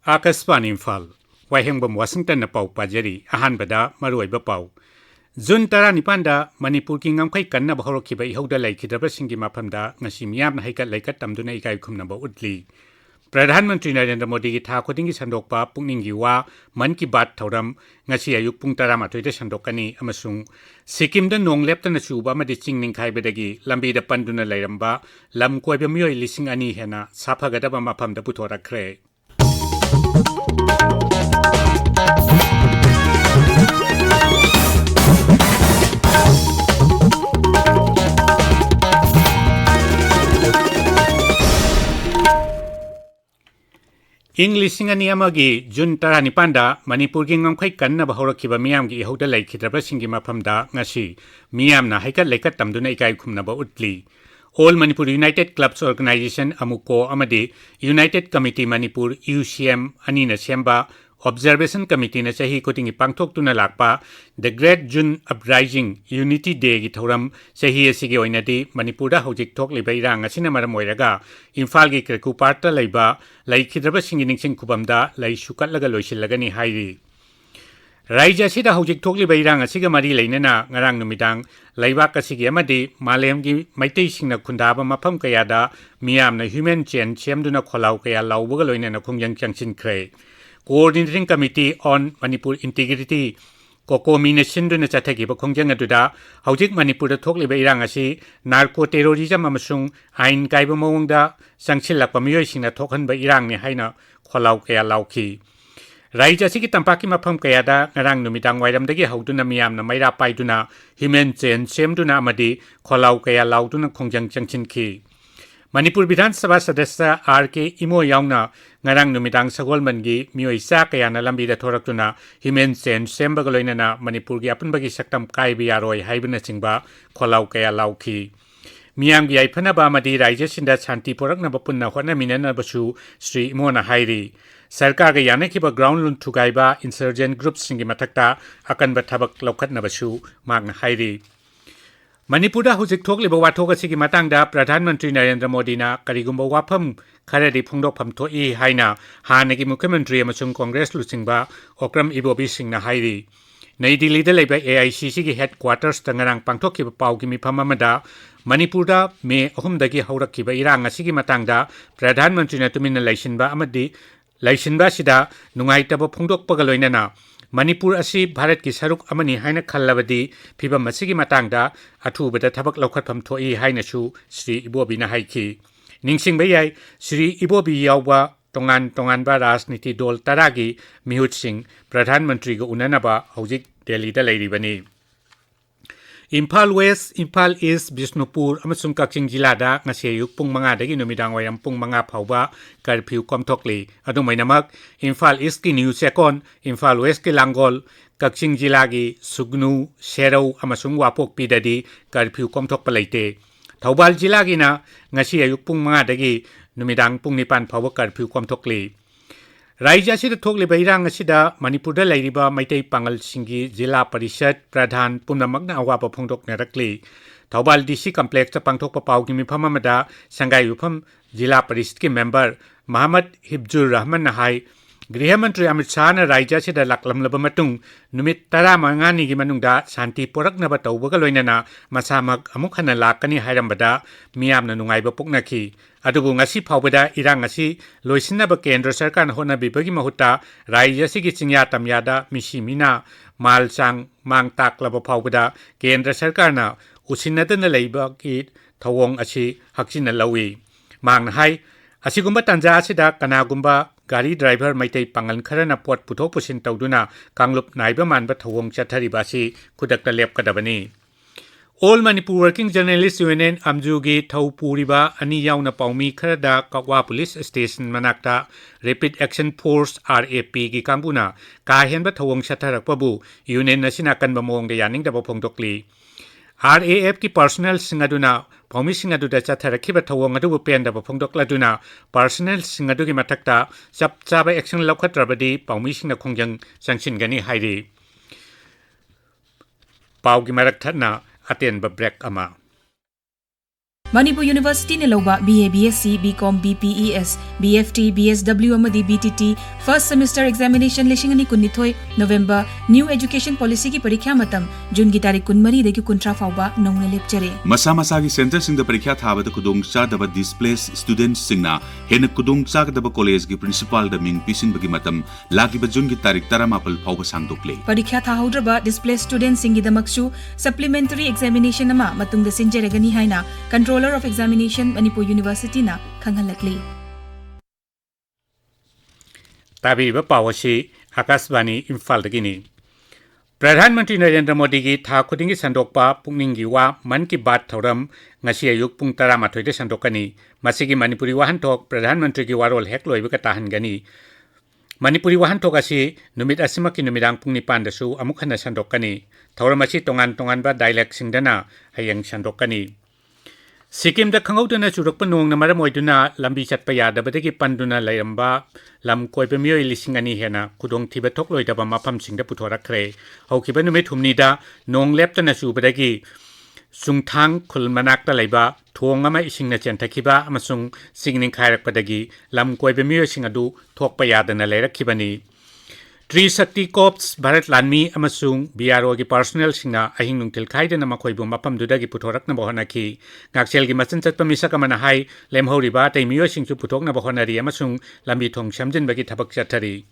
Akaspan Imphal, Wahengbam Washington na pau pajari, ahanbada maruaiba pau. Jun tara nipanda Manipur ki ngamkai kanna bahorokiba ihoda laikidaba singi maphamda ngasi miyam na haikat laikat tamduna ikai khumnaba utli. Pradhanmantri Narendra Modi ki tha khodingi sandokpa pungningi wa man ki baat thauram ngasi ayuk pung tara mathoida sandokani amasung Sikkim da nong lepta na chuba ma ching ningkhai bedagi lambi da panduna lairamba lam koiba miyoi lising ani hena saphagadaba maphamda puthorakre. English ngani amagi June tara nipanda Manipur ki ngamkhai kanna bahorokiba miyam gi ihoda laikhidraba singi maphamda ngasi miyam na haikat laikat tamduna ikai khumnaba utli. All Manipur United Clubs Organization amuko amadi United Committee Manipur UCM ani na semba Observation Committee na sahi kotingi pangthok tuna lakpa The Great June Uprising Unity Day gi thoram sahi asigi oinadi Manipur da hojik thok liba irang asina maram oiraga Imphal gi kreku parta leiba laikhidraba singi ningsing khubamda lai sukatlaga loisilagani hairi. Raija sida hojik thok liba irang asiga mari leinana ngarang numidang laibak asigi amadi malem gi maitei singna khundaba mafam kayada miyam na human chain semduna kholau kaya laubaga loinana khungjang changsin khre. Coordinating Committee on Manipur Integrity Kokomination duna chathagi ba khongjang aduda hojik Manipur da thokliba irang asi narco terrorism amasung ain kaiba mawngda sangsilakpa miyoi singna thokhanba irang ni haina kholau kaya lauki. Raija sigi tampaki mafam kaya da ngarang numidang wairamdagi hauduna miyamna maira paiduna human chain semduna amadi kholau kaya lauduna khongjang changchinki. Manipur Vidhan Sabha Sadasya R.K. Imo yauna ngarang numidang sagolmangi miyoi sa kaya na lambi da thoraktuna human chain sembaga loinana Manipur gi apunbagi saktam kaibi yaroi haibana singba kholau kaya lauki. Miyam gi aipanaba amadi raija sinda shanti poraknaba punna hotnaminana basu Sri Imo na hairi. Sarkar ga yanakiba ground lun thugaiba insurgent groups singi mathakta akanba thabak laukhatnabasu magna hairi. Manipur da hujik thokliba wathok asigi matangda Pradhanmantri Narendra Modi na karigumba wafam kharadi phungdokpham thoi haina hanagi Mukhyamantri amasung Congress lusingba Okram Ibobi singna hairi. Nai Delhi da leiba AICC gi headquarters tangarang pangthokkiba paugi mifam amada Manipur da May 3 dagi haurakkiba irang asigi matangda Pradhanmantri na tuminna laisinba amadi laisinba sida nungaitaba phungdokpaga loinana Manipur asi Bharat ki saruk amani haina khallabadi phibam asigi matangda athubada thabak laukhatpham thoi haina su Sri Ibobi na haiki. Ningsingba yai Sri Ibobi yawba tongan ba rajniti dol taragi mihut sing Pradhanmantri ga unanaba hojik Delhi da leiribani. Imphal West, Imphal East, Bishnupur amasung Kakching jilada ngasi ayuk pung manga dagi numidang wayam pung manga phauba curfew komthokli. Adumainamak Imphal East ki New Sekon, Imphal West ki Langol, Kakching jilagi Sugnu, Serau amasung Wapok pidadi curfew komthok palaite. Thaubal jilagi na ngasi ayuk pung manga dagi numidang pung nipan phauba curfew komthokli. Raija sida thokliba irang asida Manipur da lairiba maitai pangal singi Jila Parishad Pradhan pumnamakna awapa phongdok narakli. Thaubal DC complex ta pangthokpa paugi mifam amada Sangai Ufam Jila Parishad ki member Muhammad Hibjur Rahman na hai Griha Mantri Amit Shah na Raija sida laklamlaba matung numit tara mangani gi manungda shanti poraknaba tawbaga loinana masamag amuk hana lakani hairambada miyamna nungaiba puknaki. Adubu ngasi phawbada irang ngasi loisinaba Kendra Sarkar na honabibagi mahuta Raija sigi chingya tamyada misimina malchang mangtaklaba phawbada Kendra Sarkar na usinadana leiba ki thawong asi haksina lawi. Mangna hai asigumba tanja asida kanagumba gari driver maitai pangal kharana pot puthok pusin tawduna kanglup naiba manba thawong chathariba si khudakta lepkadabani. All Manipur Working Journalists Union Amjugi Thau Puriba Ani Yauna Paumi Kharada Kakwa Police Station Manakta Rapid Action Force RAP gi kanguna kahenba thawong chatharakpabu union nasina kanba mongda yaning da phongdokli. RAF ki personnel singaduna paumi singaduda chatharakhiba thawong adu penda phongdokladuna personnel singadu gi mathakta chap chaba action laukhatrabadi paumi singna khongjang sangsingani hairi. Paugi marak thana Aten ba break ama. Manipur University ne loba BA BSc BCom BPES BFT BSW amadi BTT first semester examination lishingani kunnithoi November new education policy ki parikha matam June ki tarik kunmari degi kuntra fauba nongna lepchare masa masa ki center sing da parikha thabada kudong cha daba displaced students singna hena kudong cha daba college ki principal da ming pisin bagi matam lagi ba June ki tarik 18 fauba sangdokle parikha thahodraba displaced students singi damaksu supplementary examination ama matungda sinjeragani haina control of Examination Manipur University na khanghalakli Tabi ba pawasi Akashvani Imphal dagini Pradhan Mantri Narendra Modi gi tha khudingi sandokpa pungningi wa man ki baat thoram ngasi ayuk pung 18 de sandokani masigi Manipuri wahantok Pradhan Mantri gi warol hek loiba ka tahan gani Manipuri wahantok asi numit asima ki numidang pung 9 da su amuk hana sandokani thoram asi tongan ba dialect singdana hayang sandokani Sikkim da khangau churak panong na maramoiduna lambi chatpa yadabadagi panduna layamba lam koipa miyoi lisingani hena kudong thiba thokloi daba mafam singda puthorakre haukiba numit humni da nong leptana subadagi sungthang khulmanakta laiba thongama isingna chentakhiba amasung singning khairakpadagi lam koipa miyoi singadu thokpa yadana leirakkhibani Trisakti Corps Bharat Lanmi amasung BRO gi personnel singa ahing nungtil khaidena makhoi bu mapam dudagi puthorakna bohana ki ngaksel gi machan chatpa misaka mana hai lemhori ba tai miyo singchu puthokna bohana ri amasung lambi thong samjin bagi thabak chathari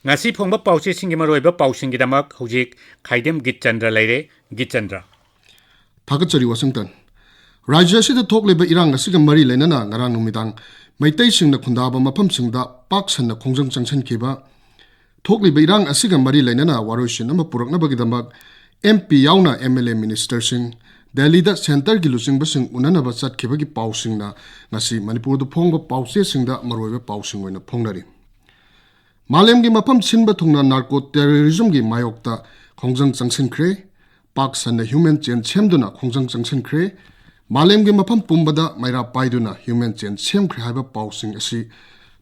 ngasi phongba pauche singi maroi ba pausing gi damak hojik Khaidem Geetchandra leire Geetchandra Thakachari Washington Rajya sida thokleba irang asiga mari lenana ngarang numidang maitai singna khundaba mapam singda pak sanna khongjang changchan kiba Thokli Bairang Asiga Mari Lainana Waroshin Nama Purakna Bagidamak MP Yauna MLA Minister Sing Delhi da Center Gilusing Basing Unana Basat Kibagi Pausing na Nasi Manipur the Ponga Pause Sing da Maroiva Pausing when a Pongari Malem gi Mapam Sinba Tungna Narco Terrorism gi Mayokta Kongjang Changsin Kre Paks and the Human Chain Chemduna Kongjang Changsin Kre Malem gi Mapam Pumbada Maira Paiduna Human Chain Chem Kre Haba Pausing Asi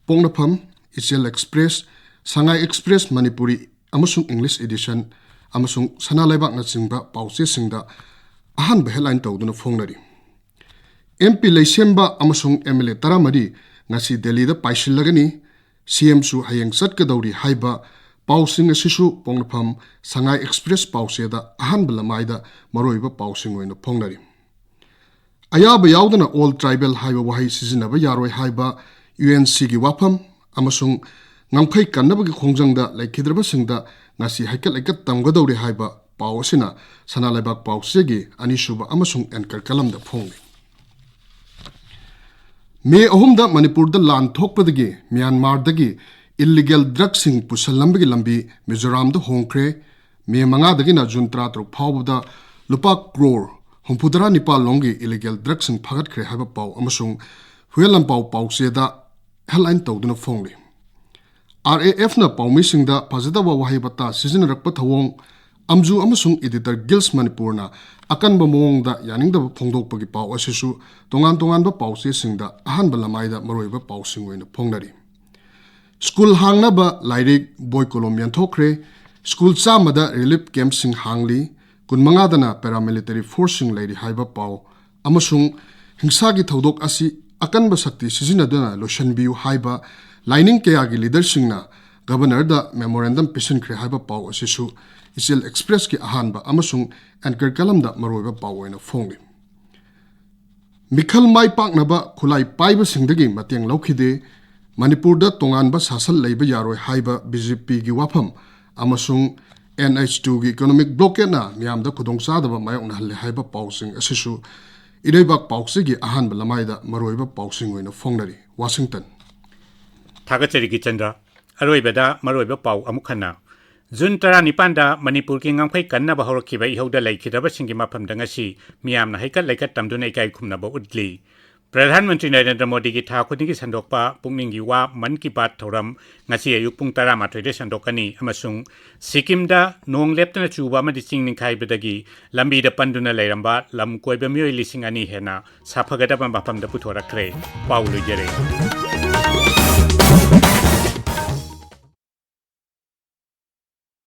Pongnapam Isel Express Sangai Express Manipuri amasung English edition amasung sana laibak na singba pause singda ahan ba headline tawduna fongnari MP Leisemba amasung MLA Taramari ngasi Delhi da paishilagani CM su hayeng sat ka dawri haiba pausing asisu pongnapam Sangai Express pause da ahan balamai da maroiba pausing oina fongnari ayaba yaudana all tribal haiba wahai sizinaba yaroi haiba UNC gi wapam amasung Namkai Kanabagi Kongjangda like Kidrabasingda Nasi Hakel like Tamgadori Haiba Pausina Sanalabak Pausegi Anishuba Amasung and Karkalam the Pong May Ohumda Manipur the land Tokpadagi Myanmar Dagi illegal drugsing Pusalambagi Lambi Mizoram the Hongkre May Mangadagina Juntra Tro Powda Lupak Gror Hompudra Nipa Longi illegal drugsing Pagat Kre Haiba Pau Amasung Huelam Pau Pauseda Headline Toduna Fongli RAF na paumising da pazada wa wahi bata season rakpa thawong amju amasung editor Gils Manipur na akan ba mong da yaning da phongdok pagi pau asisu tongan ba pause singda ahan ba lamai da maroi ba pausing oina phongnari school hangna ba lairik boy colombian thokre school chama da relief camp sing hangli kunmanga da na paramilitary forcing lady haiba pau amasung hingsa gi thodok asi akan ba sakti season da lotion biu haiba Lining Kayagi leadership na Governor da memorandum pisan kre haiba pau asisu Isil Express ki ahanba amasung anchor kalam da maroiba pau oina fongi Mikhal mai pak na ba khulai paiba singdagi mateng laukhide Manipur da tongan ba sasal leiba yaroi haiba BJP gi wafam amasung NH2 gi economic blockade na miyam da khudongsa da ba mayok na halle haiba pau sing asisu ireibak pau gi ahanba lamai da maroiba pau sing oina fongnari Washington Thakachari Geetchandra Aroibada Maroiba Pau Amukhana June 19 da Manipur ki ngamkhai kanna ba horakhiba ihauda laikhidaba singi mafam dangasi miyamna haikat laikat tamduna ikai khumna ba udli Pradhan Mantri Narendra Modi ki tha khudingi sandokpa pungningi wa man ki baat thoram ngasi ayuk pung 18 de sandokani amasung Sikkim da nong leptana chuba ma dising khai bedagi lambi da panduna lairamba lam koiba miyoi lising ani hena saphagadaba mafam da puthorakre Paulu jere